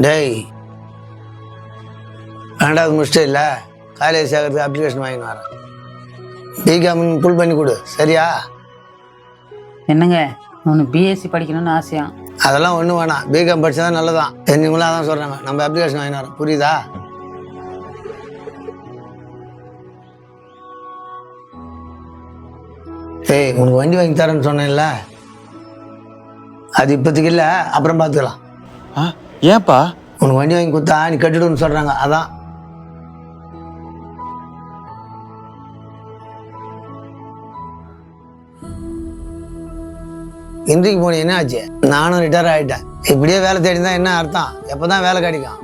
டேய், 2வது முடிச்சிட்டே இல்லை, காலேஜ் சேர்க்கறதுக்கு அப்ளிகேஷன் வாங்கின்னு வரேன். பிகாம் புல் பண்ணி கொடு, சரியா? என்னங்க உனக்கு பிஎஸ்சி படிக்கணும்னு ஆசையா? அதெல்லாம் ஒன்றும் வேணாம், பிகாம் படித்தா தான் நல்லதான். தெரிஞ்சவங்களும் அதான் சொல்கிறாங்க. நம்ம அப்ளிகேஷன் வாங்கின்னு வரோம், புரியுதா? ஏய், உனக்கு வண்டி வாங்கி தரேன்னு சொன்னேன்ல, அது இப்போதைக்கு இல்லை, அப்புறம் பார்த்துக்கலாம். ஏன்பா? உனக்கு வண்டி வாங்கி கொடுத்தா நீ கட்டிடுன்னு சொல்கிறாங்க, அதான். இன்றைக்கு போனி என்ன ஆச்சு? நானும் ரிட்டையர் ஆகிட்டேன். இப்படியே வேலை தேடி தான் என்ன அர்த்தம்? எப்போதான் வேலை கிடைக்கும்?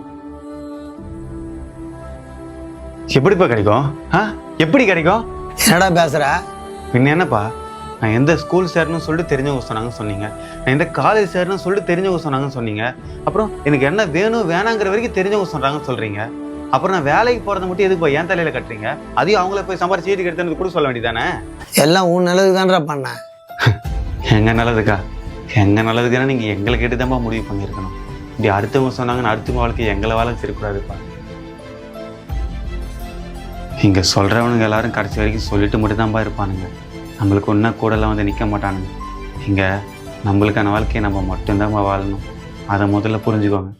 எப்படிப்பா கிடைக்கும்? எப்படி கிடைக்கும்? என்னடா பேசுற? பின்ன என்னப்பா, நான் எந்த ஸ்கூல் சேரணும்னு சொல்லிட்டு தெரிஞ்சவங்க சொன்னாங்கன்னு சொன்னீங்க, நான் எந்த காலேஜ் சேரணும்னு சொல்லிட்டு தெரிஞ்சவங்க சொன்னாங்கன்னு சொன்னீங்க, அப்புறம் எனக்கு என்ன வேணும் வேணாங்கிற வரைக்கும் தெரிஞ்சவங்க சொல்கிறாங்கன்னு சொல்கிறீங்க. அப்புறம் நான் வேலைக்கு போகிறத மட்டும் எதுக்கு என் தலையில் கட்டுறீங்க? அதையும் அவங்கள போய் சம்பாரிச்சு வீட்டுக்கு எடுத்துன்னு கூட சொல்ல வேண்டியதானே? எல்லாம் உன் நல்லது தான்டா பண்ணேன். எங்கள் நல்லதுக்கா? எங்கள் நல்லதுக்குன்னா நீங்கள் எங்களை கேட்டு தான்ப்பா முடிவு பண்ணியிருக்கணும். இப்படி அடுத்தவங்க சொன்னாங்கன்னு அடுத்தவங்க வாழ்க்கை எங்களை வாழ இருக்கக்கூடாதுப்பா. இங்கே சொல்கிறவனுங்க எல்லாரும் கடைசி வரைக்கும் சொல்லிட்டு மட்டும் தான்ப்பா இருப்பானுங்க. நம்மளுக்கு ஒன்றா கூடலாம் வந்து நிற்க மாட்டானுங்க. இங்கே நம்மளுக்கான வாழ்க்கையை நம்ம மட்டும்தான் வாழணும். அதை முதல்ல புரிஞ்சுக்கோங்க.